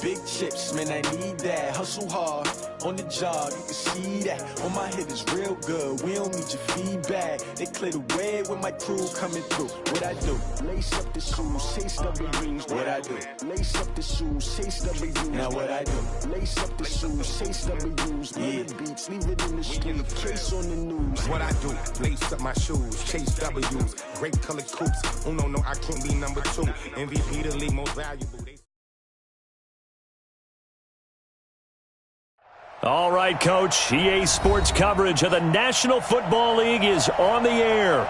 big chips, man, I need that. Hustle hard on the job, you can see that. On my hit is real good, we don't need your feedback. They clear the way with my crew coming through. What I do? Lace up the shoes, chase W's. What I do? Lace up the shoes, chase W's. Now what I do? Lace up the shoes, chase W's. Yeah, beats, leave it in the street, case on the news. What I do? Lace up my shoes, chase W's. Great colored coops. Oh no, I can't be number 2. MVP the league, most valuable. All right, Coach. EA Sports coverage of the National Football League is on the air.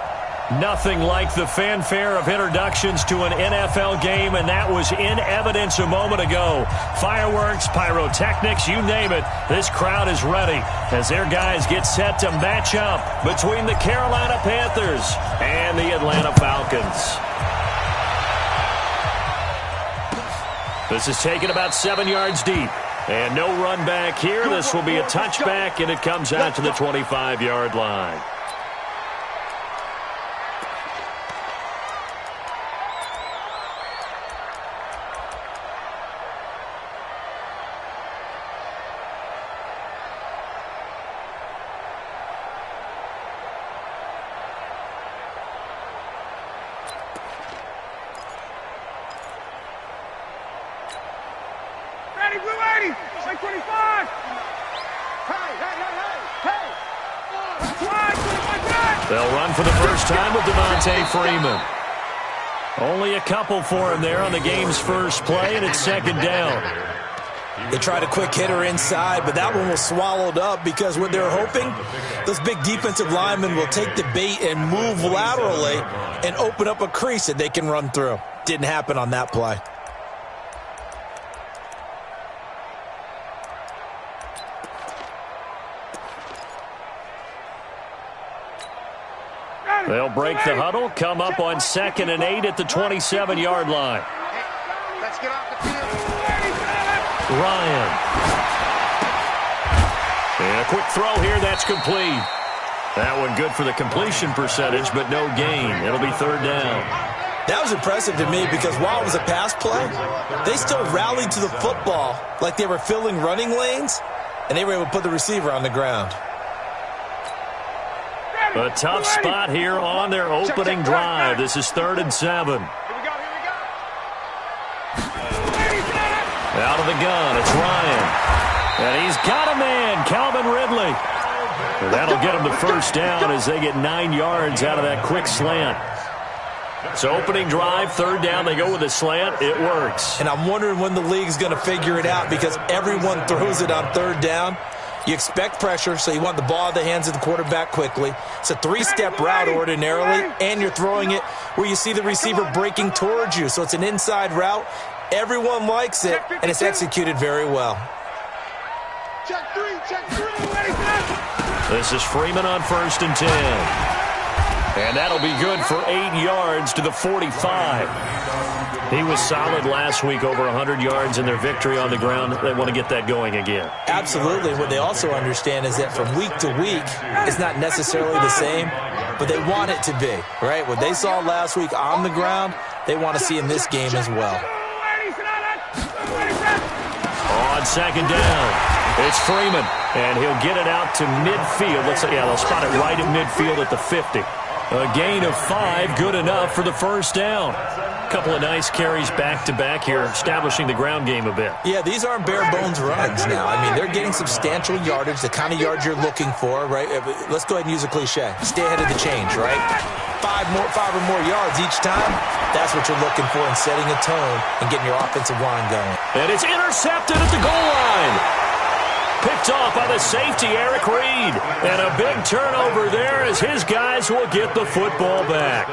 Nothing like the fanfare of introductions to an NFL game, and that was in evidence a moment ago. Fireworks, pyrotechnics, you name it. This crowd is ready as their guys get set to match up between the Carolina Panthers and the Atlanta Falcons. This is taken about 7 yards deep. And no run back here. This will be a touchback, and it comes out to the 25-yard line. They'll run for the first time with Devontae Freeman. Only a couple for him there on the game's first play, and it's second down. They tried a quick hitter inside, but that one was swallowed up because what they're hoping, those big defensive linemen will take the bait and move laterally and open up a crease that they can run through. Didn't happen on that play. They'll break the huddle, come up on 2nd and 8 at the 27-yard line. Let's get off the field. Ryan. And a quick throw here, that's complete. That one good for the completion percentage, but no gain. It'll be third down. That was impressive to me because while it was a pass play, they still rallied to the football like they were filling running lanes, and they were able to put the receiver on the ground. A tough spot here on their opening drive. This is 3rd and 7. Out of the gun, it's Ryan. And he's got a man, Calvin Ridley. And that'll get him the first down as they get 9 yards out of that quick slant. So opening drive, 3rd down, they go with a slant. It works. And I'm wondering when the league's going to figure it out because everyone throws it on 3rd down. You expect pressure, so you want the ball in the hands of the quarterback quickly. It's a 3-step route ordinarily, and you're throwing it where you see the receiver breaking towards you. So it's an inside route. Everyone likes it, and it's executed very well. Check three. This is Freeman on 1st and 10. And that'll be good for 8 yards to the 45. He was solid last week, over 100 yards in their victory on the ground. They want to get that going again. Absolutely. What they also understand is that from week to week, it's not necessarily the same, but they want it to be, right? What they saw last week on the ground, they want to see in this game as well. On 2nd down, it's Freeman, and he'll get it out to midfield. They'll spot it right at midfield at the 50. A gain of 5, good enough for the first down. A couple of nice carries back-to-back here, establishing the ground game a bit. Yeah, these aren't bare-bones runs now. I mean, they're getting substantial yardage, the kind of yards you're looking for, right? Let's go ahead and use a cliche. Stay ahead of the change, right? 5 or more yards each time, that's what you're looking for in setting a tone and getting your offensive line going. And it's intercepted at the goal line. Picked off by the safety, Eric Reed. And a big turnover there as his guys will get the football back.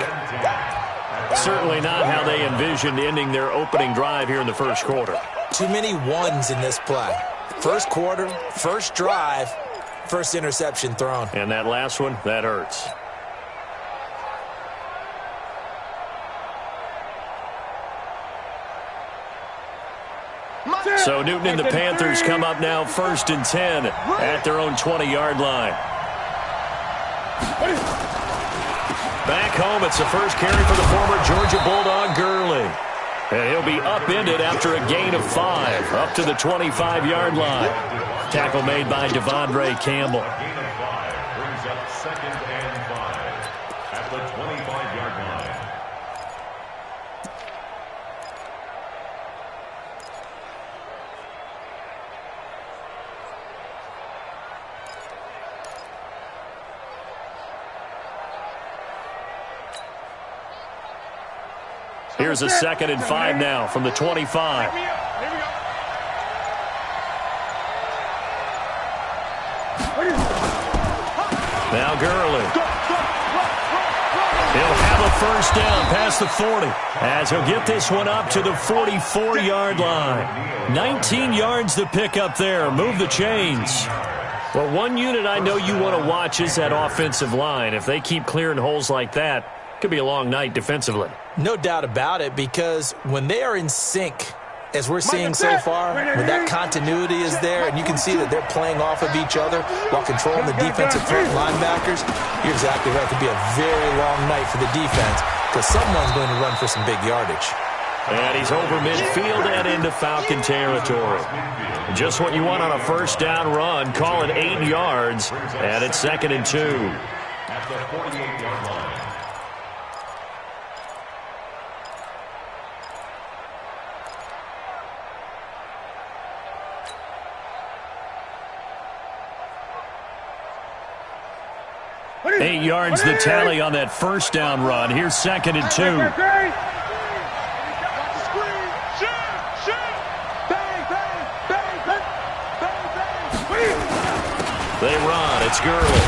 Certainly not how they envisioned ending their opening drive here in the first quarter. Too many ones in this play. First quarter, first drive, first interception thrown. And that last one, that hurts. So Newton and the Panthers come up now 1st and 10 at their own 20-yard line. Back home, it's the first carry for the former Georgia Bulldog, Gurley. And he'll be upended after a gain of 5, up to the 25-yard line. Tackle made by Devondre Campbell. Gain of 5 brings up 2nd and 5 at the 25-yard line. Here's a 2nd and 5 now from the 25. Now Gurley. He'll have a first down past the 40 as he'll get this one up to the 44-yard line. 19 yards to pick up there. Move the chains. Well, one unit I know you want to watch is that offensive line. If they keep clearing holes like that, it could be a long night defensively. No doubt about it, because when they are in sync, as we're seeing so far, when that continuity is there and you can see that they're playing off of each other while controlling the defensive front linebackers, you're exactly right. It could be a very long night for the defense because someone's going to run for some big yardage. And he's over midfield and into Falcon territory. Just what you want on a first down run. Call it 8 yards, and it's 2nd and 2. At the 48-yard line. Eight yards the tally on that first down run. Here's 2nd and 2. They run. It's Gurley.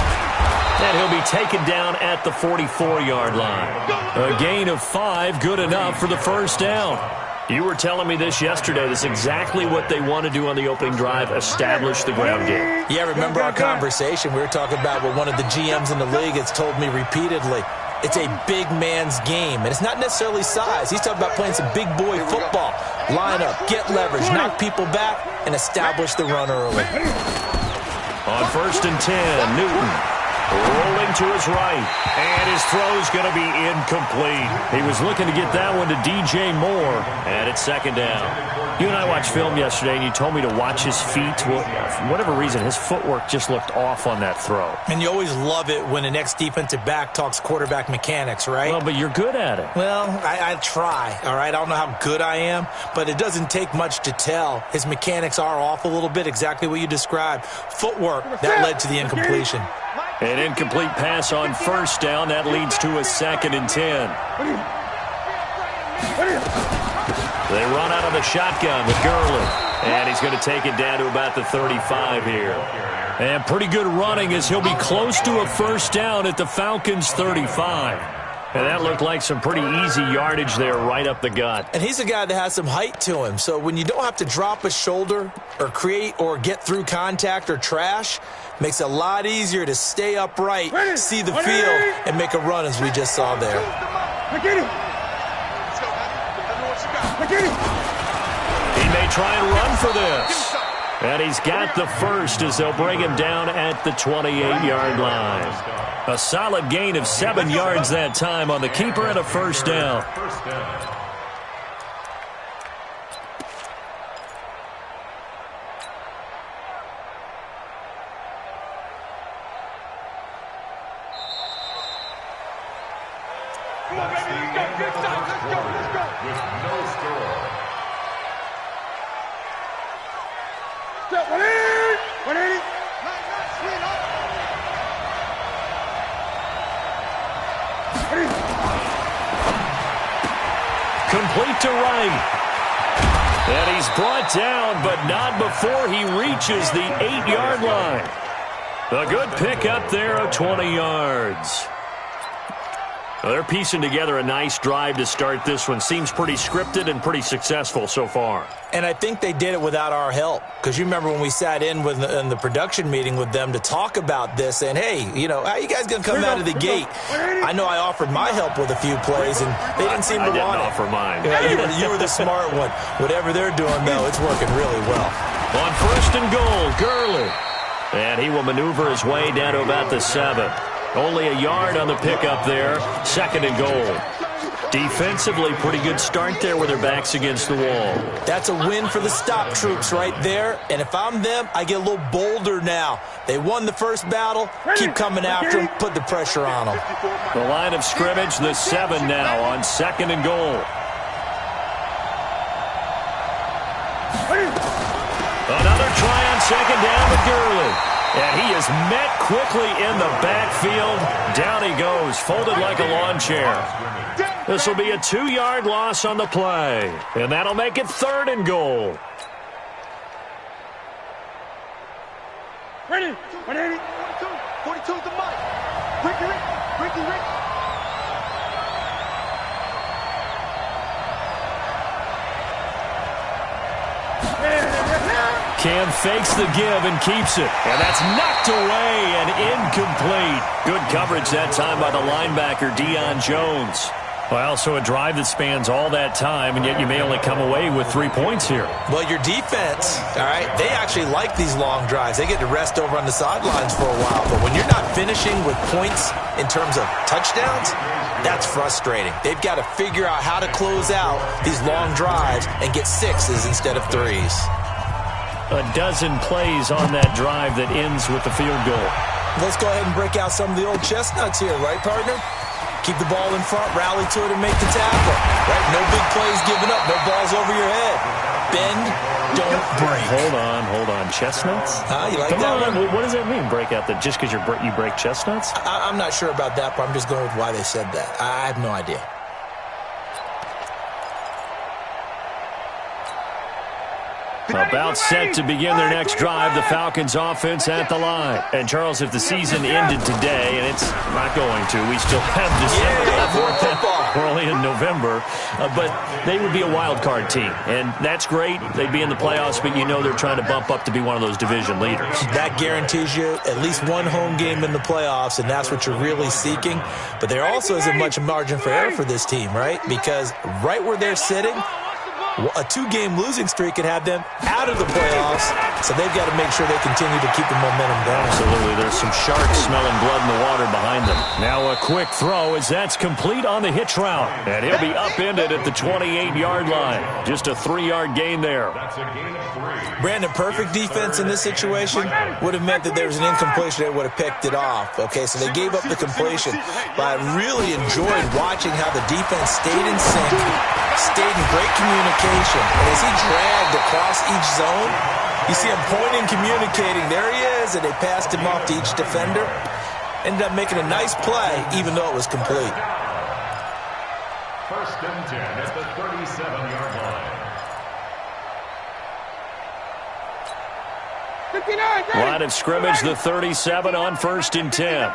And he'll be taken down at the 44-yard line. A gain of 5, good enough for the first down. You were telling me this yesterday. That's exactly what they want to do on the opening drive, establish the ground game. Yeah, remember our conversation? We were talking about what one of the GMs in the league has told me repeatedly. It's a big man's game, and it's not necessarily size. He's talking about playing some big boy football. Line up, get leverage, knock people back, and establish the run early. On 1st and 10, Newton. Rolling to his right, and his throw's going to be incomplete. He was looking to get that one to DJ Moore, and it's 2nd down. You and I watched film yesterday, and you told me to watch his feet. Well, for whatever reason, his footwork just looked off on that throw. And you always love it when an ex-defensive back talks quarterback mechanics, right? Well, but you're good at it. Well, I try, all right? I don't know how good I am, but it doesn't take much to tell. His mechanics are off a little bit, exactly what you described. Footwork, that led to the incompletion. An incomplete pass on first down. That leads to a 2nd and 10. They run out of the shotgun with Gurley. And he's going to take it down to about the 35 here. And pretty good running as he'll be close to a first down at the Falcons' 35. And that looked like some pretty easy yardage there right up the gut. And he's a guy that has some height to him. So when you don't have to drop a shoulder or create or get through contact or trash, makes it a lot easier to stay upright, see the field, and make a run as we just saw there. He may try and run for this. And he's got the first as they'll bring him down at the 28-yard line. A solid gain of 7 yards that time on the keeper and a first down. That's the end of the first quarter with no score. Complete to right. And he's brought down, but not before he reaches the 8-yard line. A good pick up there of 20 yards. Well, they're piecing together a nice drive to start this one. Seems pretty scripted and pretty successful so far. And I think they did it without our help. Because you remember when we sat in the production meeting with them to talk about this, and hey, you know, how you guys going to come out of the gate? I know I offered my help with a few plays, and they didn't seem to want it. I didn't offer mine. You were the smart one. Whatever they're doing, though, it's working really well. On 1st and goal, Gurley. And he will maneuver his way down to about the 7. Only a yard on the pickup there. 2nd and goal. Defensively, pretty good start there with their backs against the wall. That's a win for the stop troops right there. And if I'm them, I get a little bolder now. They won the first battle. Keep coming after them. Put the pressure on them. The line of scrimmage, the 7 now on 2nd and goal. Another try on 2nd down with Gurley. And he is met quickly in the backfield. Down he goes, folded like a lawn chair. This will be a 2-yard loss on the play. And that'll make it 3rd and goal. Ready? 180. 42 is the mic. Ricky. Cam fakes the give and keeps it. And that's knocked away and incomplete. Good coverage that time by the linebacker, Deion Jones. Well, so a drive that spans all that time, and yet you may only come away with 3 points here. Well, your defense, all right, they actually like these long drives. They get to rest over on the sidelines for a while. But when you're not finishing with points in terms of touchdowns, that's frustrating. They've got to figure out how to close out these long drives and get 6s instead of 3s. A dozen plays on that drive that ends with the field goal. Let's go ahead and break out some of the old chestnuts here, right, partner? Keep the ball in front, rally to it, and make the tackle. Right? No big plays given up, no balls over your head. Bend, don't break. Hold on. Chestnuts? You like Come that on. one? What does that mean, break out? Just because you break chestnuts? I'm not sure about that, but I'm just going with why they said that. I have no idea. About set to begin their next drive, the Falcons offense at the line. And, Charles, if the season ended today, and it's not going to, we still have December. We're only in November. But they would be a wild card team. And that's great. They'd be in the playoffs, but you know they're trying to bump up to be one of those division leaders. That guarantees you at least one home game in the playoffs, and that's what you're really seeking. But there also isn't much margin for error for this team, right? Because right where they're sitting, a 2-game losing streak could have them out of the playoffs, so they've got to make sure they continue to keep the momentum going. Absolutely. There's some sharks smelling blood in the water behind them. Now a quick throw as that's complete on the hitch route. And he'll be upended at the 28-yard line. Just a 3-yard gain there. Brandon, perfect defense in this situation would have meant that there was an incompletion. They would have picked it off. Okay, so they gave up the completion. But I really enjoyed watching how the defense stayed in sync, stayed in great communication. And as he dragged across each zone, you see him pointing, communicating. There he is, and they passed him off to each defender. Ended up making a nice play, even though it was complete. 1st and 10 at the 37-yard line. Line of scrimmage, the 37 on 1st and 10.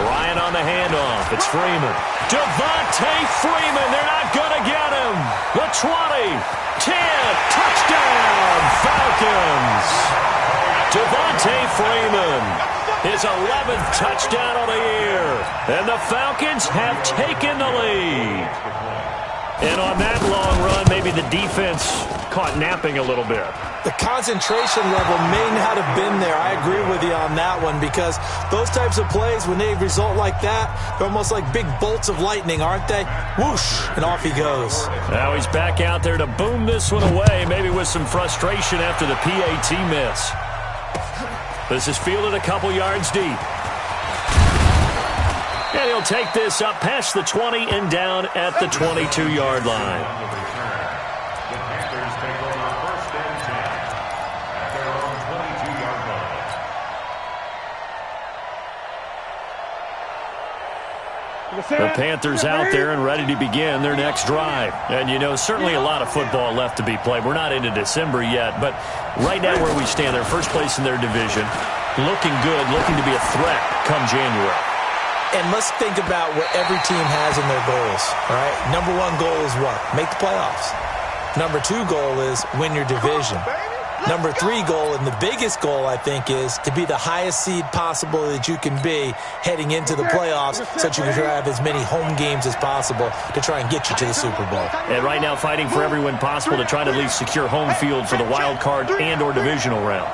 Ryan on the handoff. It's Freeman. Devontae Freeman. They're not going to get him. The 20, 10, touchdown, Falcons. Devontae Freeman. His 11th touchdown of the year. And the Falcons have taken the lead. And on that long run, maybe the defense caught napping a little bit. The concentration level may not have been there. I agree with you on that one, because those types of plays, when they result like that, they're almost like big bolts of lightning, aren't they? Whoosh, and off he goes. Now he's back out there to boom this one away, maybe with some frustration after the PAT miss. This is fielded a couple yards deep. And he'll take this up past the 20 and down at the 22-yard line. The Panthers take over 1st and 10 at their own 22-yard line. The Panthers out there and ready to begin their next drive. And, you know, certainly a lot of football left to be played. We're not into December yet, but right now where we stand, they're first place in their division, looking good, looking to be a threat come January. And let's think about what every team has in their goals, all right? Number 1 goal is what? Make the playoffs. Number 2 goal is win your division. Number 3 goal, and the biggest goal, I think, is to be the highest seed possible that you can be heading into the playoffs, so that you can have as many home games as possible to try and get you to the Super Bowl. And right now fighting for every win possible to try to at least secure home field for the wild card and or divisional round.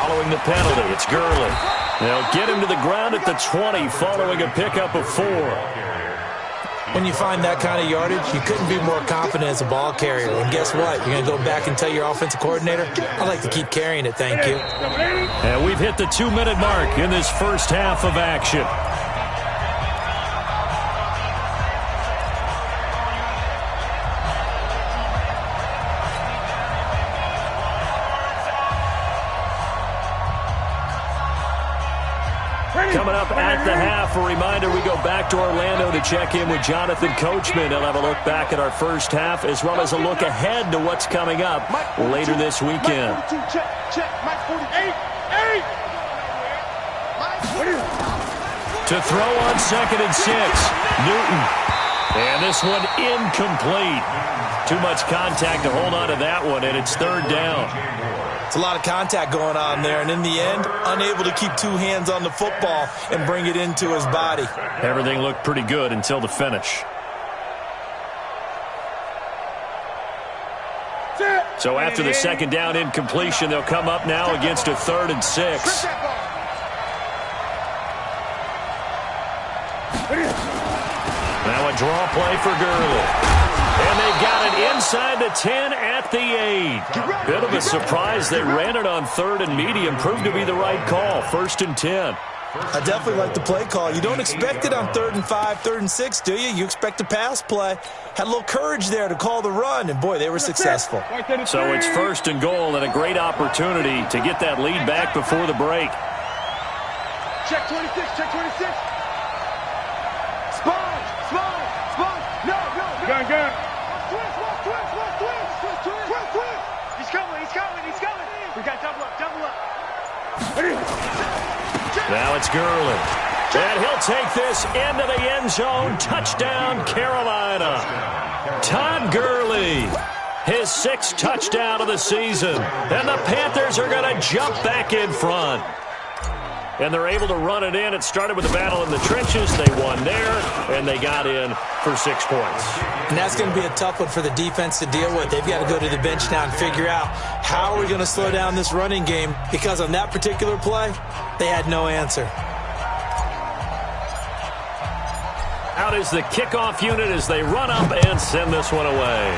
Following the penalty, it's Gurley. They'll get him to the ground at the 20 following a pickup of 4. When you find that kind of yardage, you couldn't be more confident as a ball carrier. And guess what? You're going to go back and tell your offensive coordinator, I'd like to keep carrying it, thank you. And we've hit the 2-minute mark in this first half of action. Coming up at the half, a reminder, we go back to Orlando to check in with Jonathan Coachman. He'll have a look back at our first half as well as a look ahead to what's coming up later this weekend. To throw on 2nd and 6, Newton. And this one incomplete. Too much contact to hold on to that one, and it's 3rd down. It's a lot of contact going on there, and in the end, unable to keep 2 hands on the football and bring it into his body. Everything looked pretty good until the finish. So after the 2nd down incompletion, they'll come up now against a 3rd and 6. Now a draw play for Gurley. And they got it inside the 10 at the 8. Bit of a surprise. They ran it on 3rd and medium. Proved to be the right call. 1st and 10. I definitely like the play call. You don't expect it on 3rd and 5, 3rd and 6, do you? You expect a pass play. Had a little courage there to call the run, and boy, they were successful. So it's 1st and goal and a great opportunity to get that lead back before the break. Check 26, check 26. Sponge. No. Gun. Twist. He's coming. We got double up. Now it's Gurley. And he'll take this into the end zone. Touchdown, Carolina. Todd Gurley, his 6th touchdown of the season. And the Panthers are going to jump back in front. And they're able to run it in. It started with a battle in the trenches. They won there, and they got in for 6 points. And that's going to be a tough one for the defense to deal with. They've got to go to the bench now and figure out how are we going to slow down this running game, because on that particular play, they had no answer. Out is the kickoff unit as they run up and send this one away.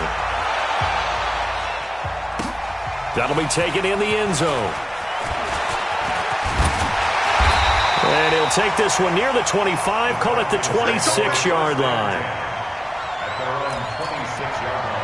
That'll be taken in the end zone. And he'll take this one near the 25, call it the 26-yard line. At their own 26-yard line.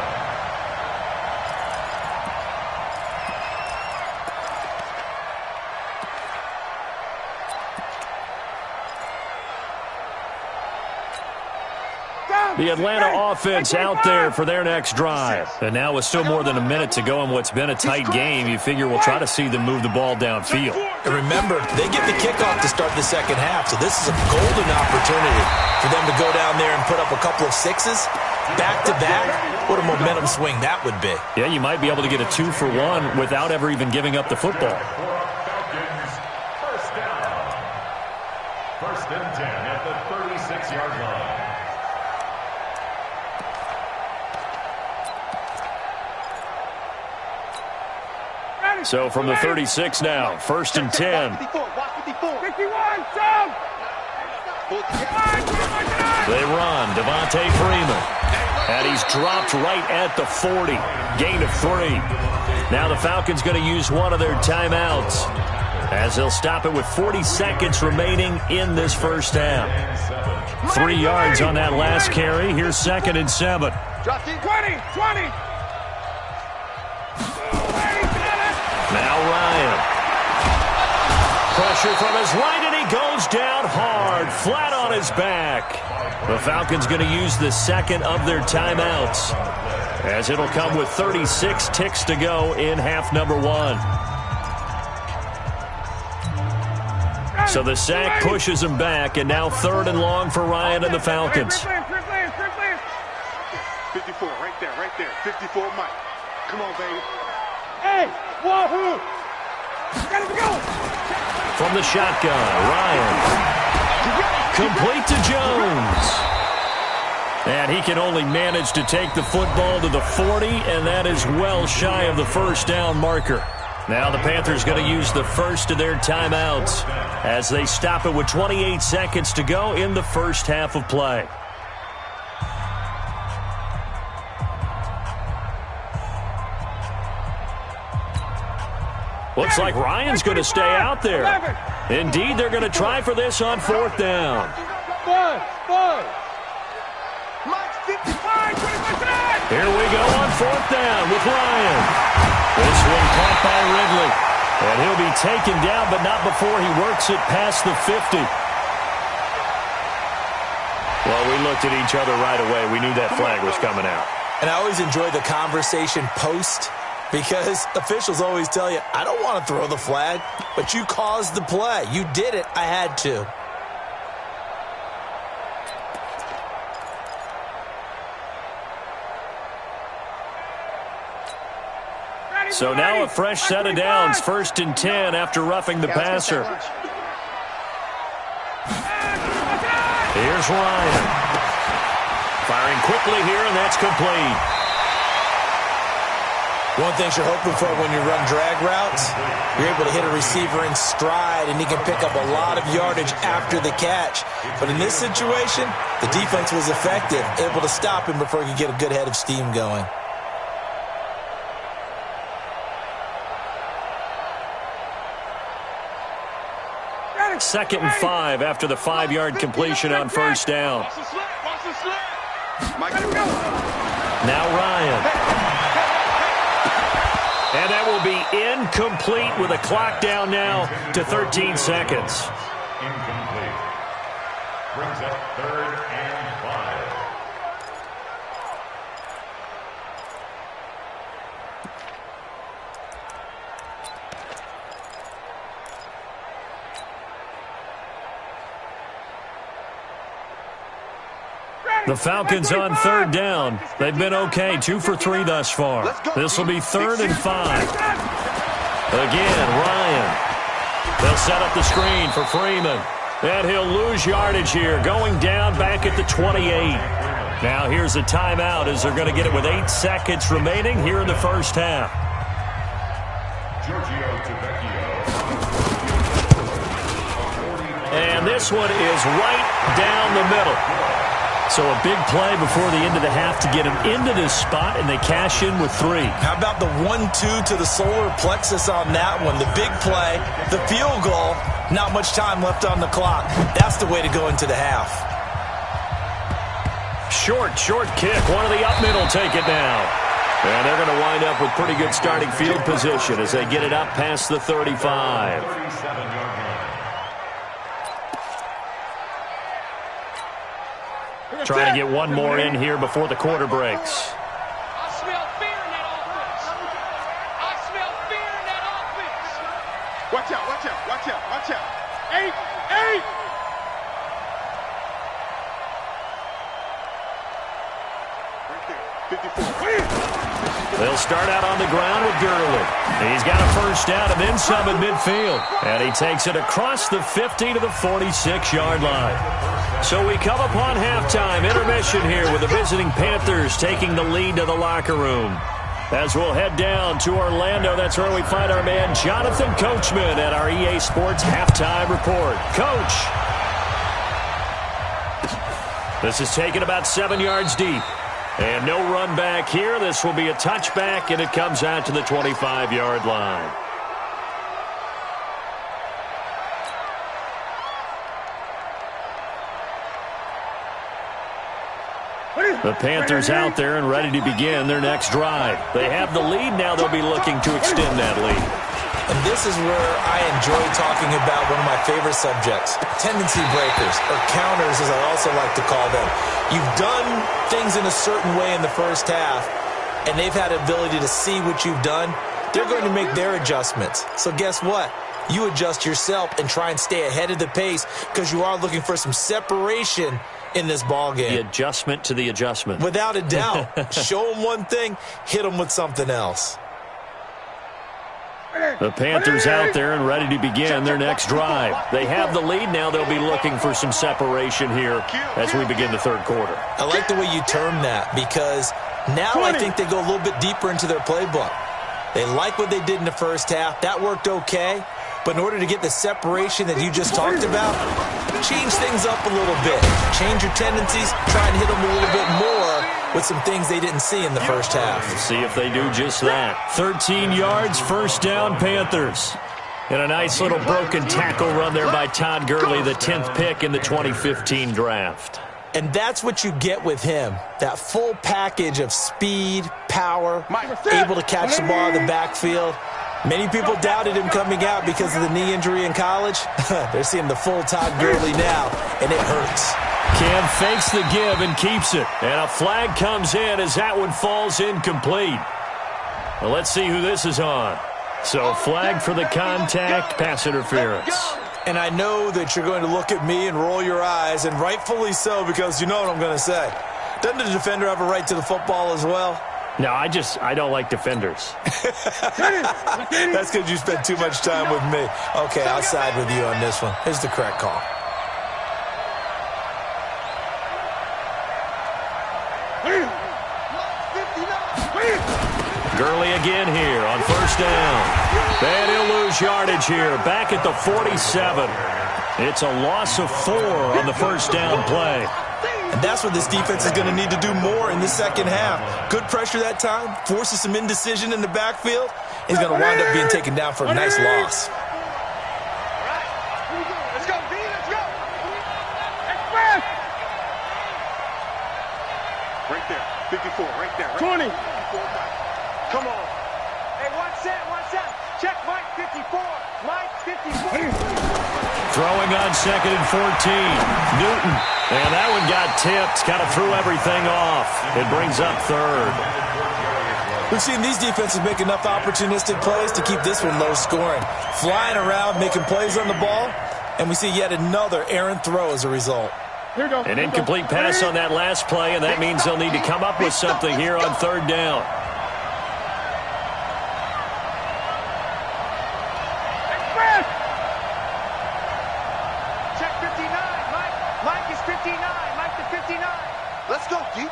The Atlanta offense out there for their next drive. And now with still more than a minute to go in what's been a tight game, you figure we'll try to see them move the ball downfield. And remember, they get the kickoff to start the 2nd half, so this is a golden opportunity for them to go down there and put up a couple of 6s back-to-back. What a momentum swing that would be. Yeah, you might be able to get a 2-for-1 without ever even giving up the football. First down. 1st and 10 at the 36-yard line. So from the 36 now, 1st and 10. 51, They run, Devontae Freeman. And he's dropped right at the 40. Gain of 3. Now the Falcons going to use one of their timeouts as they'll stop it with 40 seconds remaining in this first half. 3 yards on that last carry. Here's 2nd and 7. Drop it. 20. Now Ryan. Pressure from his right, and he goes down hard, flat on his back. The Falcons going to use the 2nd of their timeouts, as it'll come with 36 ticks to go in half number 1. So the sack pushes him back, and now 3rd and long for Ryan and the Falcons. 54, right there. 54, Mike. Come on, baby. Hey, wahoo! Gotta go! From the shotgun, Ryan. Complete to Jones. And he can only manage to take the football to the 40, and that is well shy of the 1st down marker. Now the Panthers going to use the first of their timeouts as they stop it with 28 seconds to go in the first half of play. Looks like Ryan's going to stay out there. Indeed, they're going to try for this on fourth down. Here we go on fourth down with Ryan. This one caught by Ridley. And he'll be taken down, but not before he works it past the 50. Well, we looked at each other right away. We knew that flag was coming out. And I always enjoy the conversation post, because officials always tell you, I don't want to throw the flag, but you caused the play. You did it. I had to. So now a fresh set of downs, 1st and 10 after roughing the passer. Here's Ryan. Firing quickly here, and that's complete. One thing you're hoping for when you run drag routes, you're able to hit a receiver in stride, and he can pick up a lot of yardage after the catch. But in this situation, the defense was effective, able to stop him before he could get a good head of steam going. Second and 5 after the 5-yard completion on first down. Now Ryan. And that will be incomplete with a clock down now to 13 seconds. Incomplete. Brings up 3rd and 5. The Falcons on 3rd down. They've been okay, 2 for 3 thus far. This will be 3rd and 5. Again, Ryan. They'll set up the screen for Freeman. And he'll lose yardage here, going down back at the 28. Now here's a timeout as they're going to get it with 8 seconds remaining here in the first half. And this one is right down the middle. So a big play before the end of the half to get him into this spot, and they cash in with 3. How about the 1-2 to the solar plexus on that one? The big play, the field goal, not much time left on the clock. That's the way to go into the half. Short kick. One of the up middle take it now. And they're going to wind up with pretty good starting field position as they get it up past the 35. 37-yard line. Trying to get one more in here before the quarter breaks. I smell fear in that offense. I smell fear in that offense. Watch out, watch out, watch out, watch out. 8. Right there, 54. They'll start out on the ground with Gurley. He's got a first down and then some at midfield. And he takes it across the 50 to the 46-yard line. So we come upon halftime intermission here with the visiting Panthers taking the lead to the locker room. As we'll head down to Orlando, that's where we find our man Jonathan Coachman at our EA Sports Halftime Report. Coach. This is taken about 7 yards deep. And no run back here. This will be a touchback, and it comes out to the 25-yard line. The Panthers out there and ready to begin their next drive. They have the lead. Now they'll be looking to extend that lead. And this is where I enjoy talking about one of my favorite subjects, tendency breakers, or counters as I also like to call them. You've done things in a certain way in the first half, and they've had the ability to see what you've done. They're going to make their adjustments. So guess what? You adjust yourself and try and stay ahead of the pace because you are looking for some separation in this ball game. The adjustment to the adjustment. Without a doubt. Show them one thing, hit them with something else. The Panthers out there and ready to begin their next drive. They have the lead. Now they'll be looking for some separation here as we begin the third quarter. I like the way you term that because now I think they go a little bit deeper into their playbook. They like what they did in the first half. That worked okay. But in order to get the separation that you just talked about, change things up a little bit. Change your tendencies. Try and hit them a little bit more with some things they didn't see in the first half. Let's see if they do just that. 13 yards, first down, Panthers. And a nice little broken tackle run there by Todd Gurley, the 10th pick in the 2015 draft. And that's what you get with him, that full package of speed, power, able to catch the ball in the backfield. Many people doubted him coming out because of the knee injury in college. They're seeing the full Todd Gurley now, and it hurts. Cam fakes the give and keeps it. And a flag comes in as that one falls incomplete. Well, let's see who this is on. So flag for the contact, pass interference. And I know that you're going to look at me and roll your eyes, and rightfully so, because you know what I'm going to say. Doesn't the defender have a right to the football as well? No, I don't like defenders. That's because you spent too much time with me. Okay, I'll side with you on this one. Here's the correct call. Gurley again here on first down. And he'll lose yardage here, back at the 47. It's a loss of 4 on the first down play. And that's what this defense is going to need to do more in the second half. Good pressure that time, forces some indecision in the backfield. He's going to wind up being taken down for a nice loss. Let's go, B, let's go. Right there, 54, right there. 20. Come on. Hey, one set. Check Mike 54. Mike 54. Throwing on 2nd and 14. Newton. And that one got tipped. Kind of threw everything off. It brings up 3rd. We've seen these defenses make enough opportunistic plays to keep this one low scoring. Flying around, making plays on the ball. And we see yet another errant throw as a result. An incomplete pass on that last play, and that means they'll need to come up with something here on 3rd down. Let's go, G.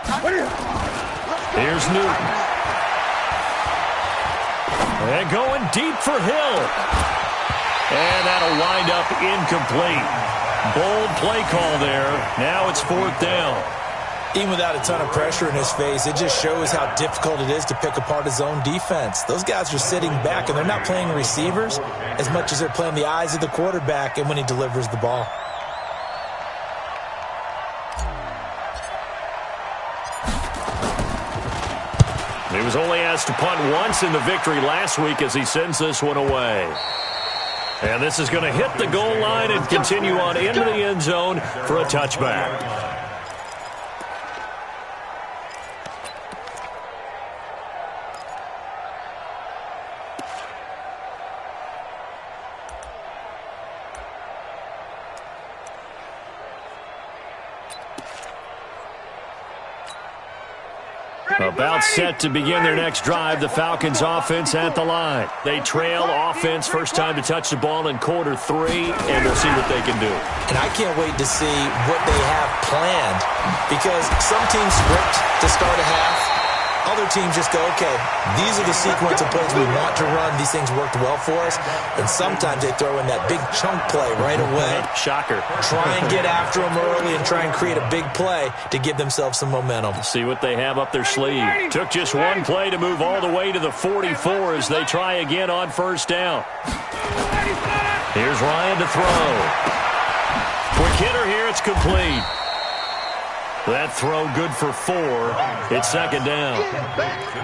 Here's Newton. And going deep for Hill. And that'll wind up incomplete. Bold play call there. Now it's 4th down. Even without a ton of pressure in his face, it just shows how difficult it is to pick apart his own defense. Those guys are sitting back, and they're not playing receivers as much as they're playing the eyes of the quarterback and when he delivers the ball. He was only asked to punt once in the victory last week as he sends this one away. And this is going to hit the goal line and continue on into the end zone for a touchback. About set to begin their next drive, the Falcons offense at the line. They trail offense, first time to touch the ball in quarter 3, and we'll see what they can do. And I can't wait to see what they have planned, because some teams script to start a half. Other teams just go, okay, these are the sequence of plays we want to run. These things worked well for us. And sometimes they throw in that big chunk play right away. Shocker. Try and get after them early and try and create a big play to give themselves some momentum. See what they have up their sleeve. Took just one play to move all the way to the 44 as they try again on first down. Here's Ryan to throw. Quick hitter here, it's complete. That throw good for 4. It's 2nd down.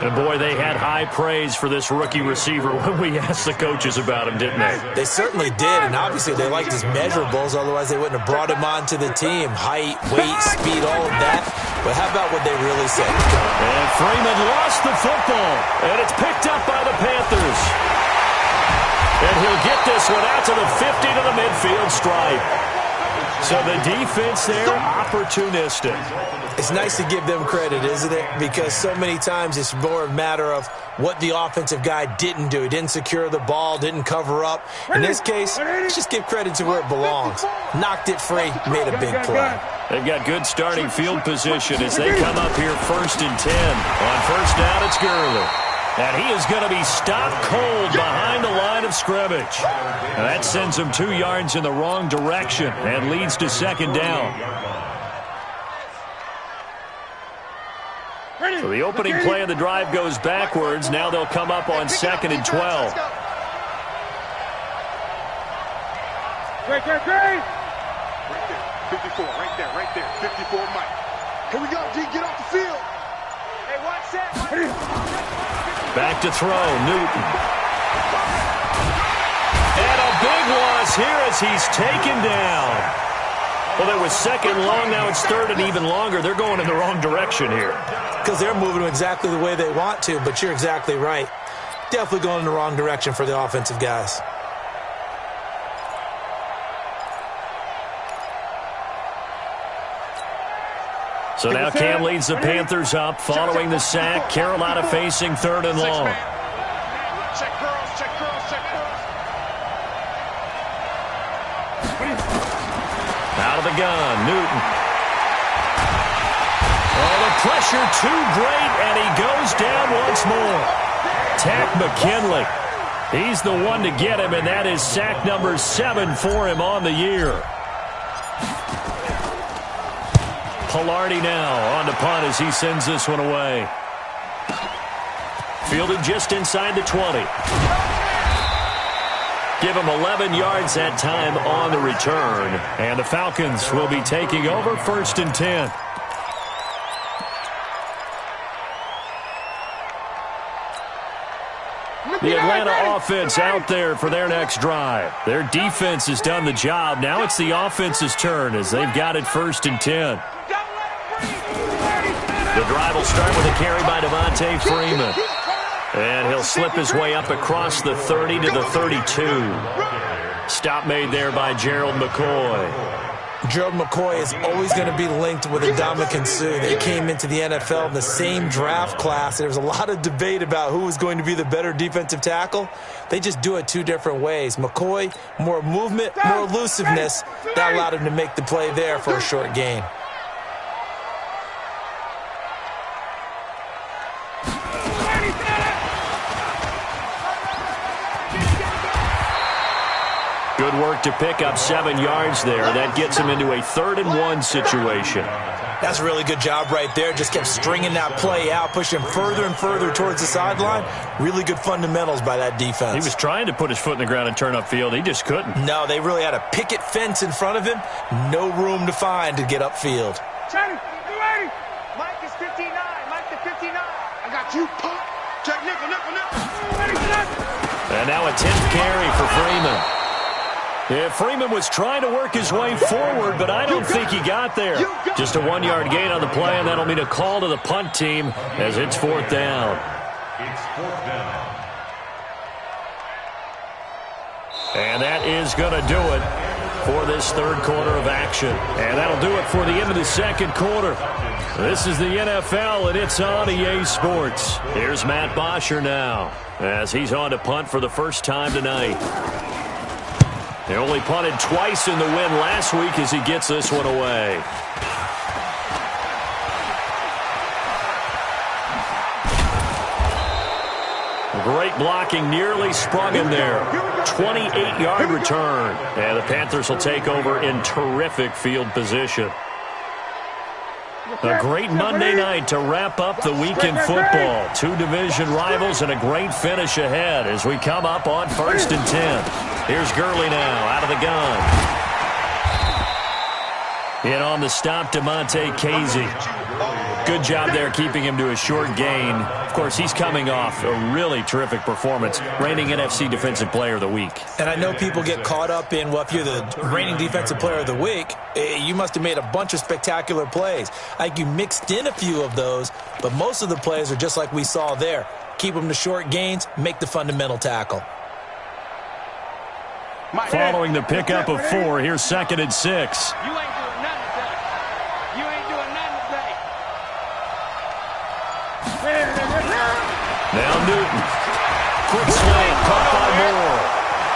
And boy, they had high praise for this rookie receiver when we asked the coaches about him, didn't they? They certainly did, and obviously they liked his measurables, otherwise they wouldn't have brought him onto the team. Height, weight, speed, all of that. But how about what they really said? And Freeman lost the football, and it's picked up by the Panthers. And he'll get this one out to the 50 to the midfield stripe. So the defense there, opportunistic. It's nice to give them credit, isn't it? Because so many times it's more a matter of what the offensive guy didn't do. He didn't secure the ball, didn't cover up. In this case, let's just give credit to where it belongs. Knocked it free, made a big play. They've got good starting field position as they come up here 1st and 10. On first down, it's Gurley. And he is going to be stopped cold behind the line of scrimmage. And that sends him 2 yards in the wrong direction and leads to second down. So the opening play of the drive goes backwards. Now they'll come up on 2nd and 12. Great. Right there, 54, right there, 54, Mike. Here we go, D, get off the field. Hey, watch that. Back to throw, Newton. And a big loss here as he's taken down. Well, there was 2nd long, now it's 3rd and even longer. They're going in the wrong direction here. Because they're moving exactly the way they want to, but you're exactly right. Definitely going in the wrong direction for the offensive guys. So now Cam leads the Panthers up following the sack. Carolina facing 3rd and long. Check girls. Out of the gun, Newton. Oh, the pressure too great, and he goes down once more. Tack McKinley. He's the one to get him, and that is sack number 7 for him on the year. Pilardi now on the punt as he sends this one away. Fielded just inside the 20. Give him 11 yards that time on the return. And the Falcons will be taking over 1st and 10. The Atlanta offense out there for their next drive. Their defense has done the job. Now it's the offense's turn as they've got it 1st and 10. The drive will start with a carry by Devontae Freeman. And he'll slip his way up across the 30 to the 32. Stop made there by Gerald McCoy. Gerald McCoy is always going to be linked with Ndamukong Suh. They came into the NFL in the same draft class. There was a lot of debate about who was going to be the better defensive tackle. They just do it 2 different ways. McCoy, more movement, more elusiveness. That allowed him to make the play there for a short gain. Good work to pick up 7 yards there. That gets him into a 3rd and 1 situation. That's a really good job right there. Just kept stringing that play out, pushing him further and further towards the sideline. Really good fundamentals by that defense. He was trying to put his foot in the ground and turn upfield. He just couldn't. No, they really had a picket fence in front of him. No room to find to get upfield. Channing, you ready? Mike is 59. Mike the 59. I got you, pop. Check nickel. And now a 10th carry for Freeman. Yeah, Freeman was trying to work his way forward, but I don't think he got there. Just a 1-yard gain on the play, and that'll mean a call to the punt team as it's 4th down. It's 4th down. And that is going to do it for this 3rd quarter of action. And that'll do it for the end of the 2nd quarter. This is the NFL, and it's on EA Sports. Here's Matt Bosher now as he's on to punt for the first time tonight. They only punted twice in the win last week as he gets this one away. Great blocking, nearly sprung him there. 28-yard return. And the Panthers will take over in terrific field position. A great Monday night to wrap up the week in football. 2 division rivals and a great finish ahead as we come up on 1st and 10. Here's Gurley now out of the gun. In on the stop, DeMonte Casey. Good job there keeping him to a short gain. Of course, he's coming off a really terrific performance, reigning NFC Defensive Player of the Week. And I know people get caught up in, well, if you're the reigning Defensive Player of the Week, you must have made a bunch of spectacular plays. I think you mixed in a few of those, but most of the plays are just like we saw there. Keep them to short gains, make the fundamental tackle. Following the pickup of 4, here's 2nd and 6. You ain't doing nothing today. You ain't doing nothing today. Now Newton. Quick slant, caught by Moore.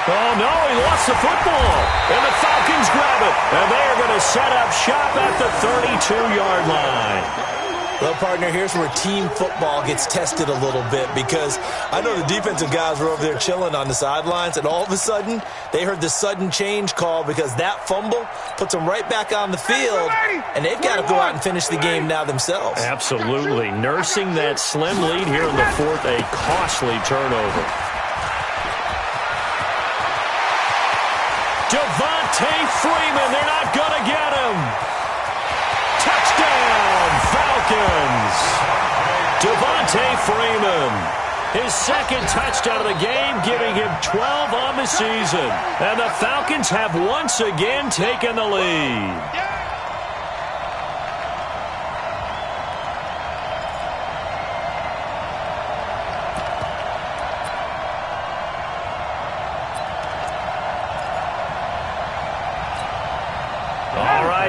Oh, no, he lost the football. And the Falcons grab it. And they are going to set up shop at the 32-yard line. Well, partner, here's where team football gets tested a little bit, because I know the defensive guys were over there chilling on the sidelines, and all of a sudden, they heard the sudden change call because that fumble puts them right back on the field, and they've got to go out and finish the game now themselves. Absolutely. Nursing that slim lead here in the fourth, a costly turnover. Devontae Freeman, they're not going to get him. Touchdown, Falcons. Devontae Freeman, his second touchdown of the game, giving him 12 on the season. And the Falcons have once again taken the lead.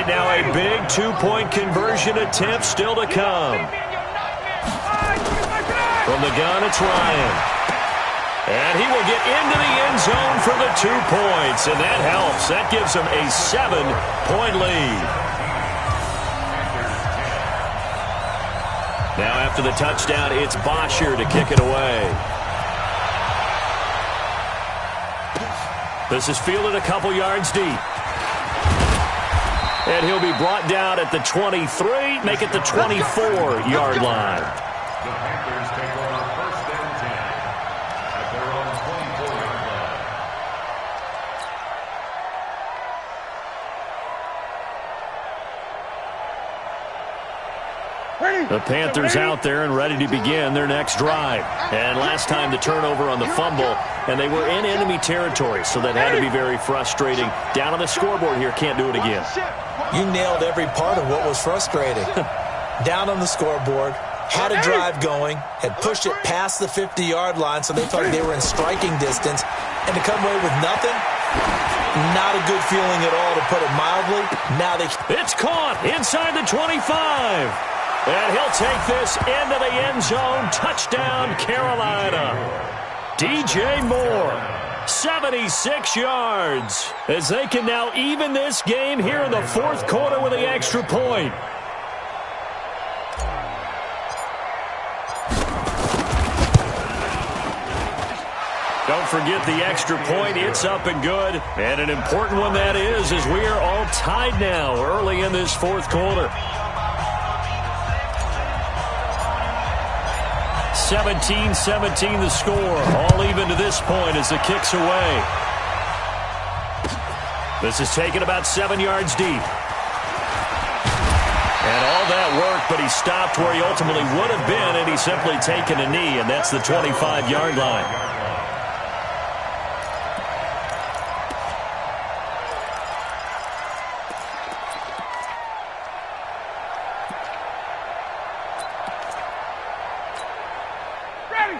Now a big two-point conversion attempt still to come. From the gun, it's Ryan. And he will get into the end zone for the 2 points, and that helps. That gives him a 7-point lead. Now after the touchdown, it's Bosher to kick it away. This is fielded a couple yards deep. And he'll be brought down at the 23, make it the 24-yard line. The Panthers take over first and 10 at their own 24-yard line. The Panthers out there and ready to begin their next drive. And last time the turnover on the fumble, and they were in enemy territory, so that had to be very frustrating. Down on the scoreboard here, can't do it again. You nailed every part of what was frustrating. Down on the scoreboard, had a drive going, had pushed it past the 50-yard line, so they felt like they were in striking distance, and to come away with nothing, not a good feeling at all, to put it mildly. Now it's caught inside the 25. And he'll take this into the end zone. Touchdown, Carolina. DJ Moore, 76 yards, as they can now even this game here in the fourth quarter with the extra point. Don't forget the extra point. It's up and good. And an important one that is, as we are all tied now early in this fourth quarter. 17-17 the score. All even to this point as the kick's away. This is taken about 7 yards deep. And all that work, but he stopped where he ultimately would have been, and he's simply taken a knee, and that's the 25-yard line.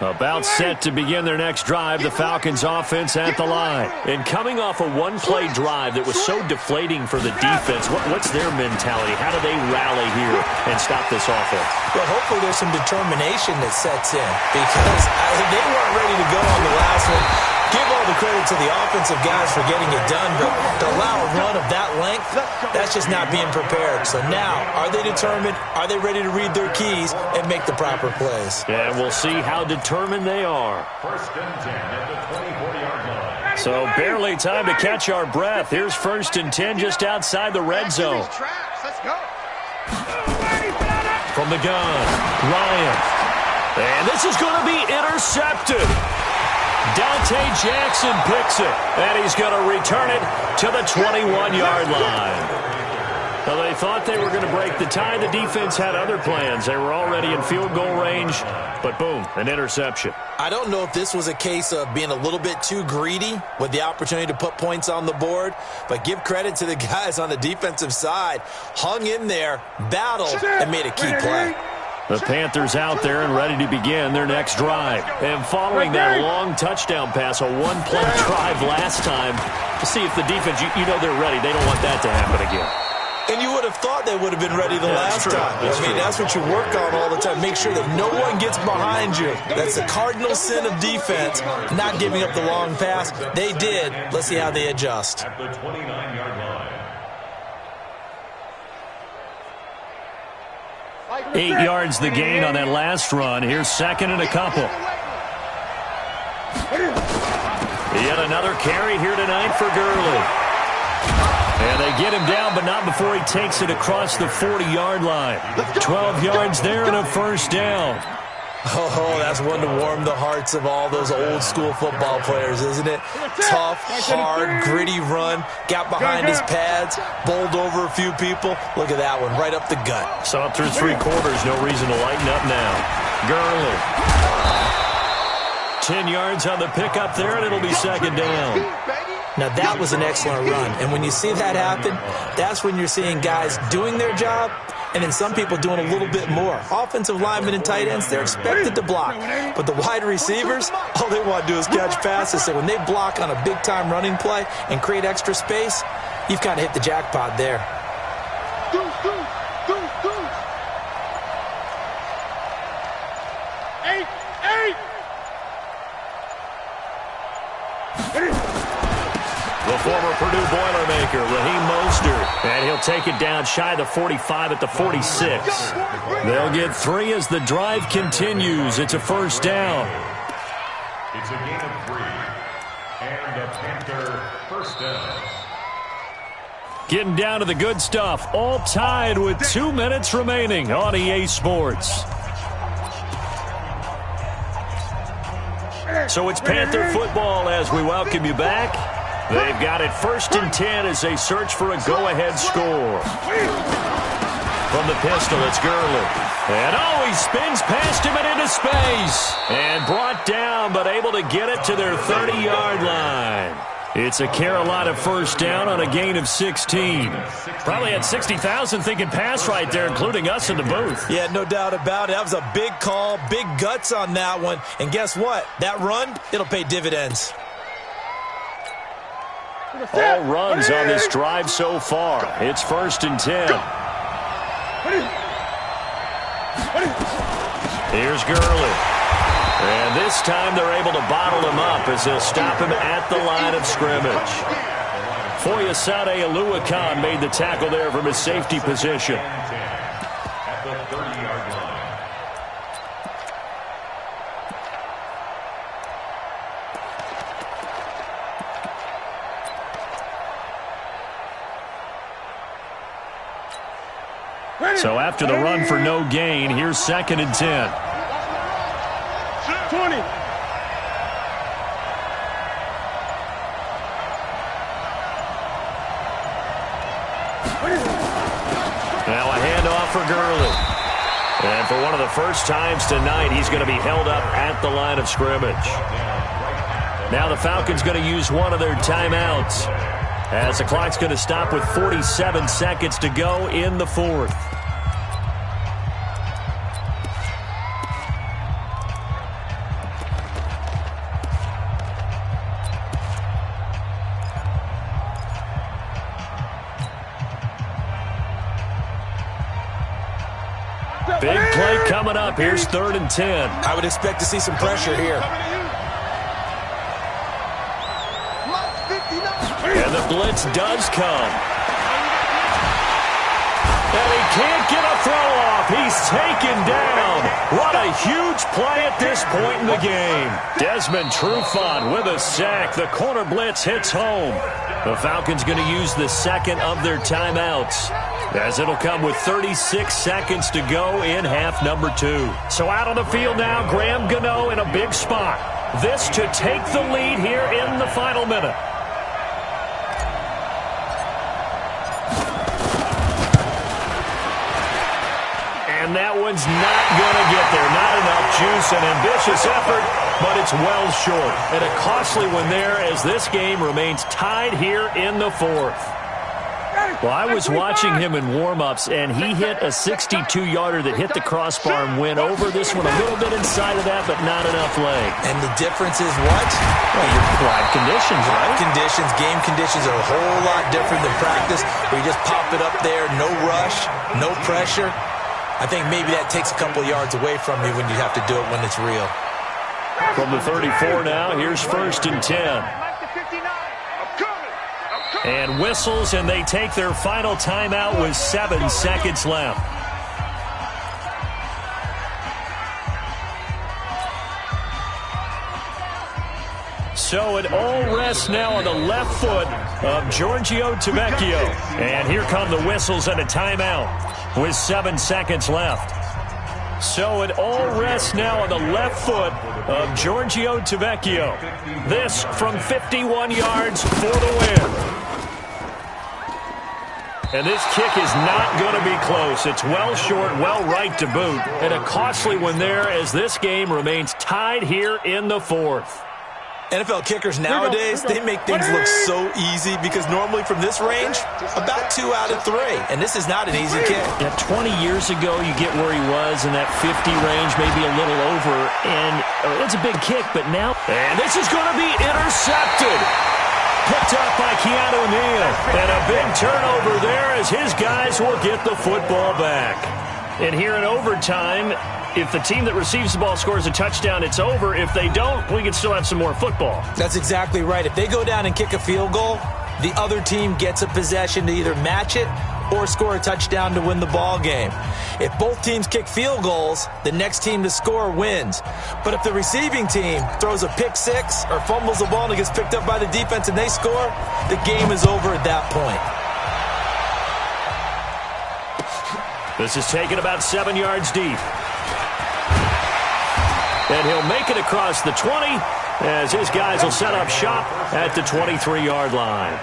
About set to begin their next drive, the Falcons offense at the line. And coming off a one-play drive that was so deflating for the defense, what's their mentality? How do they rally here and stop this offense? Well, hopefully there's some determination that sets in, because they weren't ready to go on the last one. Give all the credit to the offensive guys for getting it done, but to allow a run of that length, that's just not being prepared. So now, are they determined? Are they ready to read their keys and make the proper plays? And we'll see how determined they are. First and 10 at the 24-yard line. So barely time to catch our breath. Here's first and 10 just outside the red zone. Let's go. From the gun, Ryan. And this is going to be intercepted. Dante Jackson picks it, and he's going to return it to the 21-yard line. Well, they thought they were going to break the tie. The defense had other plans. They were already in field goal range, but boom, an interception. I don't know if this was a case of being a little bit too greedy with the opportunity to put points on the board, but give credit to the guys on the defensive side. Hung in there, battled, and made a key play. The Panthers out there and ready to begin their next drive. And following that long touchdown pass, a one-play drive last time, to see if the defense, you know they're ready. They don't want that to happen again. And you would have thought they would have been ready the last time. That's what you work on all the time. Make sure that no one gets behind you. That's the cardinal sin of defense, not giving up the long pass. They did. Let's see how they adjust. At the 29-yard line. 8 yards the gain on that last run. Here's second and a couple. Yet another carry here tonight for Gurley. And they get him down, but not before he takes it across the 40-yard line. 12 yards there and a first down. Oh, that's one to warm the hearts of all those old-school football players, isn't it? Tough, hard, gritty run, got behind his pads, bowled over a few people. Look at that one, right up the gut. So up through 3 quarters, no reason to lighten up now. Gurley. 10 yards on the pickup there, and it'll be second down. Now, that was an excellent run, and when you see that happen, that's when you're seeing guys doing their job, and then some people doing a little bit more. Offensive linemen and tight ends, they're expected to block. But the wide receivers, all they want to do is catch passes. So when they block on a big-time running play and create extra space, you've kind of hit the jackpot there. The former Purdue Boilermaker, Raheem Mostert, and he'll take it down shy of the 45 at the 46. They'll get 3 as the drive continues. It's a first down. It's a gain of 3, and a Panther first down. Getting down to the good stuff, all tied with 2 minutes remaining on EA Sports. So it's Panther football as we welcome you back. They've got it 1st and 10 as they search for a go-ahead score. From the pistol, it's Gurley. And he spins past him and into space. And brought down, but able to get it to their 30-yard line. It's a Carolina first down on a gain of 16. Probably had 60,000 thinking pass right there, including us in the booth. Yeah, no doubt about it. That was a big call, big guts on that one. And guess what? That run, it'll pay dividends. All runs on this drive so far. It's 1st and 10. Here's Gurley. And this time they're able to bottle him up as they'll stop him at the line of scrimmage. Foyesade Oluwakan made the tackle there from his safety position. At the 30-yard line. So after the run for no gain, here's 2nd and 10. 20. Now a handoff for Gurley. And for one of the first times tonight, he's going to be held up at the line of scrimmage. Now the Falcons going to use one of their timeouts, as the clock's going to stop with 47 seconds to go in the 4th. Big play coming up. Here's 3rd and 10. I would expect to see some pressure here. And the blitz does come. And he can't get a throw off. He's taken down. What a huge play at this point in the game. Desmond Trufant with a sack. The corner blitz hits home. The Falcons going to use the second of their timeouts, as it'll come with 36 seconds to go in half number 2. So out on the field now, Graham Gano in a big spot. This to take the lead here in the final minute. And that one's not going to get there. Not enough juice. An ambitious effort, but it's well short. And a costly one there, as this game remains tied here in the 4th. Well, I was watching him in warm-ups, and he hit a 62-yarder that hit the crossbar and went over this one a little bit inside of that, but not enough leg. And the difference is what? Well, your live conditions, right? Live conditions, game conditions are a whole lot different than practice, where you just pop it up there, no rush, no pressure. I think maybe that takes a couple yards away from you when you have to do it when it's real. From the 34 now, here's 1st and 10. And whistles, and they take their final timeout with 7 seconds left. So it all rests now on the left foot of Giorgio Tavecchio. And here come the whistles and a timeout with 7 seconds left. So it all rests now on the left foot of Giorgio Tavecchio. This from 51 yards for the win. And this kick is not going to be close. It's well short, well right to boot. And a costly one there as this game remains tied here in the fourth. NFL kickers nowadays, they make things look so easy because normally from this range, about 2 out of 3. And this is not an easy kick. Yeah, 20 years ago, you get where he was in that 50 range, maybe a little over. And it's a big kick, but now... And this is going to be intercepted. Picked up by Keanu Neal. And a big turnover there as his guys will get the football back. And here in overtime... If the team that receives the ball scores a touchdown, it's over. If they don't, we can still have some more football. That's exactly right. If they go down and kick a field goal, the other team gets a possession to either match it or score a touchdown to win the ball game. If both teams kick field goals, the next team to score wins. But if the receiving team throws a pick six or fumbles the ball and it gets picked up by the defense and they score, the game is over at that point. This is taken about 7 yards deep. And he'll make it across the 20 as his guys will set up shop at the 23-yard line.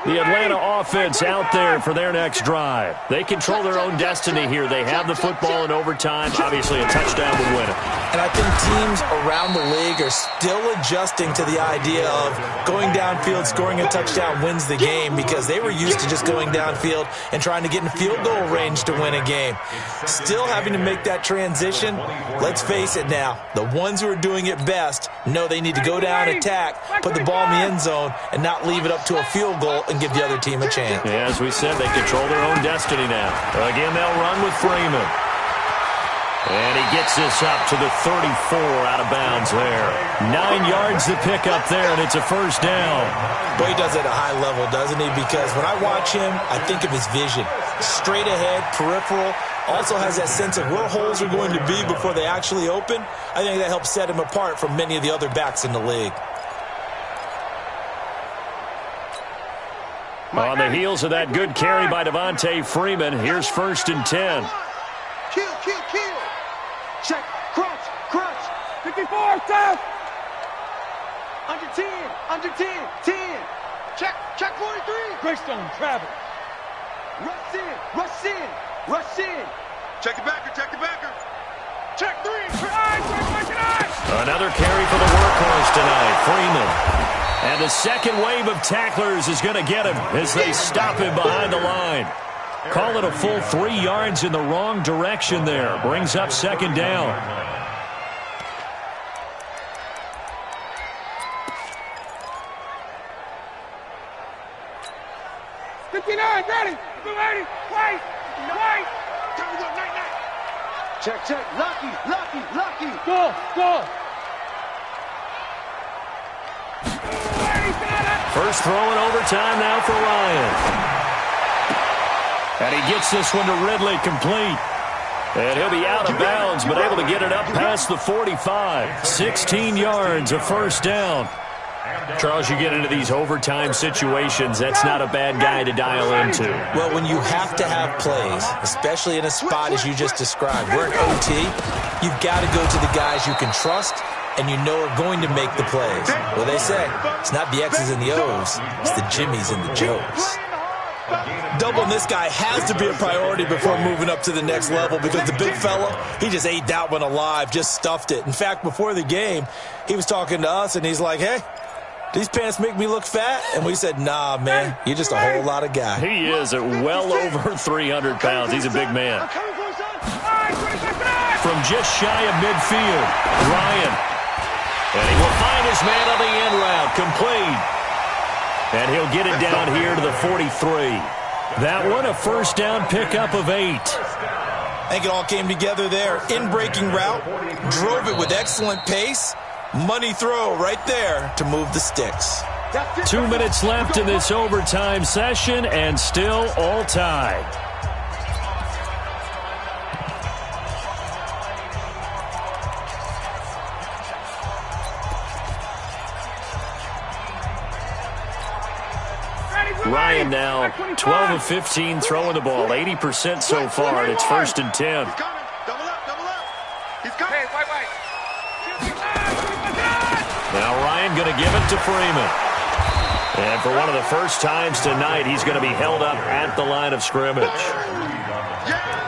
The Atlanta offense out there for their next drive. They control their own destiny here. They have the football in overtime. Obviously, a touchdown would win it. And I think teams around the league are still adjusting to the idea of going downfield, scoring a touchdown wins the game because they were used to just going downfield and trying to get in field goal range to win a game. Still having to make that transition. Let's face it now. The ones who are doing it best know they need to go down, attack, put the ball in the end zone, and not leave it up to a field goal and give the other team a chance. Yeah, as we said, they control their own destiny now. Again, they'll run with Freeman. And he gets this up to the 34 out of bounds there. 9 yards to pick up there, and it's a first down. Boy, he does it at a high level, doesn't he? Because when I watch him, I think of his vision. Straight ahead, peripheral. Also has that sense of where holes are going to be before they actually open. I think that helps set him apart from many of the other backs in the league. On the heels of that good carry by Devontae Freeman, here's 1st and 10. Kill. Check, crunch. 54, down. Under 10, 10. Check 43. Greystone, travel. Rush in. Check the backer. Check 3. Another carry for the workhorse tonight, Freeman. And the second wave of tacklers is going to get him as they stop him behind the line. Call it a full 3 yards in the wrong direction there. Brings up 2nd down. Ready. Right. Time to go, night. Check. Lucky. Go. First throw in overtime now for Ryan. And he gets this one to Ridley complete. And he'll be out of bounds, but able to get it up past the 45. 16 yards, a first down. Charles, you get into these overtime situations, that's not a bad guy to dial into. Well, when you have to have plays, especially in a spot as you just described, we're in OT, you've got to go to the guys you can trust and you know are going to make the plays. Well, they say it's not the X's and the O's, it's the Jimmies and the Joes. Doubling this guy has to be a priority before moving up to the next level because the big fella, he just ate that one alive, just stuffed it. In fact, before the game, he was talking to us and he's like, hey, these pants make me look fat? And we said, nah, man, you're just a whole lot of guy. He is at well over 300 pounds. He's a big man. From just shy of midfield, Ryan. And he will find his man on the end route, complete. And he'll get it down here to the 43. That one, a first down pickup of 8. I think it all came together there. In-breaking route, drove it with excellent pace. Money throw right there to move the sticks. 2 minutes left in this overtime session and still all tied. Ryan now 12 of 15 throwing the ball, 80% so far, and it's 1st and 10. He's coming. Double up, double up. He's coming. Now Ryan going to give it to Freeman. And for one of the first times tonight, he's going to be held up at the line of scrimmage.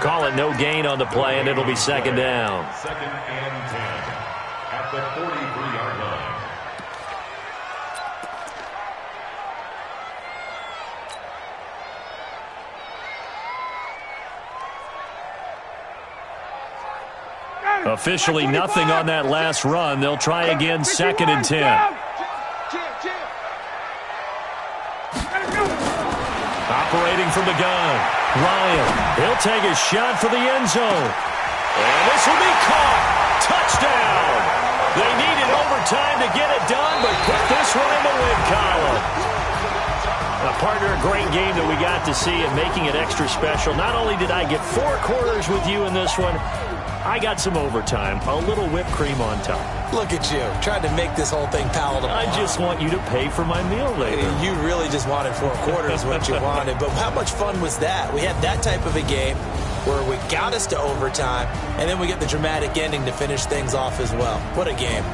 Call it no gain on the play, and it'll be 2nd down. 2nd and 10 at the 43-yard line. Officially nothing on that last run. They'll try again, 2nd and 10. Operating from the gun, Ryan. He'll take a shot for the end zone. And this will be caught. Touchdown. They needed overtime to get it done, but put this one in the win column. Partner, a great game that we got to see and making it extra special. Not only did I get 4 quarters with you in this one, I got some overtime, a little whipped cream on top. Look at you, trying to make this whole thing palatable. I just want you to pay for my meal later. You really just wanted 4 quarters, what you wanted. But how much fun was that? We had that type of a game where we got us to overtime, and then we get the dramatic ending to finish things off as well. What a game.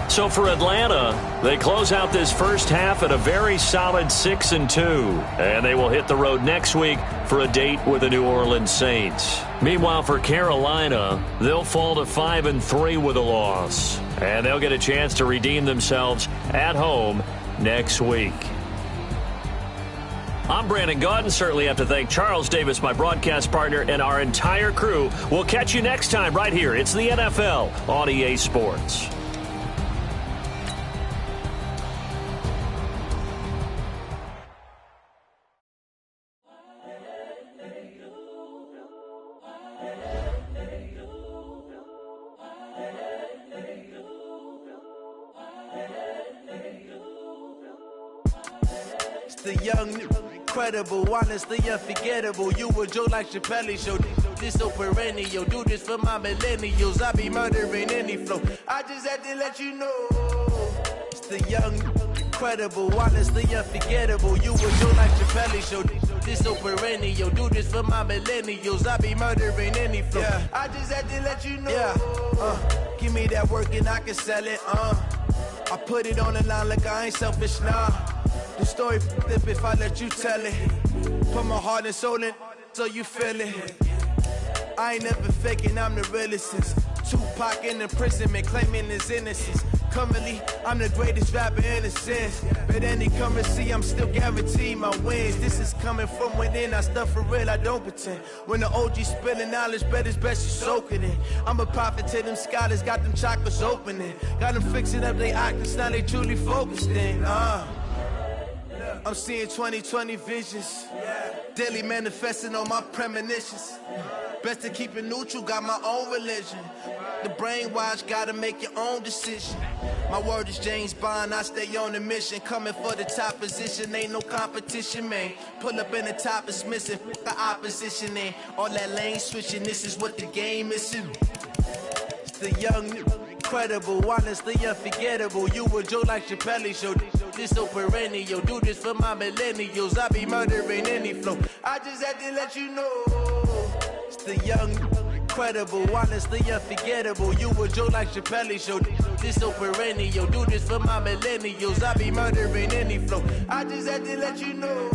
So for Atlanta, they close out this first half at a very solid 6-2. And they will hit the road next week for a date with the New Orleans Saints. Meanwhile, for Carolina, they'll fall to 5-3 with a loss. And they'll get a chance to redeem themselves at home next week. I'm Brandon Gaudin. Certainly have to thank Charles Davis, my broadcast partner, and our entire crew. We'll catch you next time right here. It's the NFL on EA Sports. The young, incredible, honestly unforgettable. You were Joe like Chappelle show. This so perennial. Do this for my millennials. I be murdering any flow. I just had to let you know. It's the young, incredible, honestly unforgettable. You were Joe like Chappelle show. This so perennial. Do this for my millennials. I be murdering any flow. Yeah. I just had to let you know. Yeah. Give me that work and I can sell it. I put it on the line like I ain't selfish, nah. The story flip if I let you tell it. Put my heart and soul in so you feel it. I ain't never faking, I'm the realest since Tupac in imprisonment, claiming his innocence. Currently, I'm the greatest rapper in a sense. But any currency, I'm still guaranteed my wins. This is coming from within, I stuff for real, I don't pretend. When the OG spilling knowledge, bet it's best you soak it in. I'm a prophet to them scholars, got them chakras opening. Got them fixing up they octaves, now they truly focused in. I'm seeing 2020 visions. Daily manifesting on my premonitions. Best to keep it neutral, got my own religion. The brainwash, gotta make your own decision. My word is James Bond, I stay on the mission. Coming for the top position, ain't no competition, man. Pull up in the top, it's missing, the opposition in. All that lane switching, this is what the game is. It's the young, incredible, honestly unforgettable. You were Joe like Chappelle show. This so perennial. Do this for my millennials. I be murdering any flow. I just had to let you know. It's the young, incredible, honestly unforgettable. You were Joe like Chappelle show. This so perennial. Do this for my millennials. I be murdering any flow. I just had to let you know.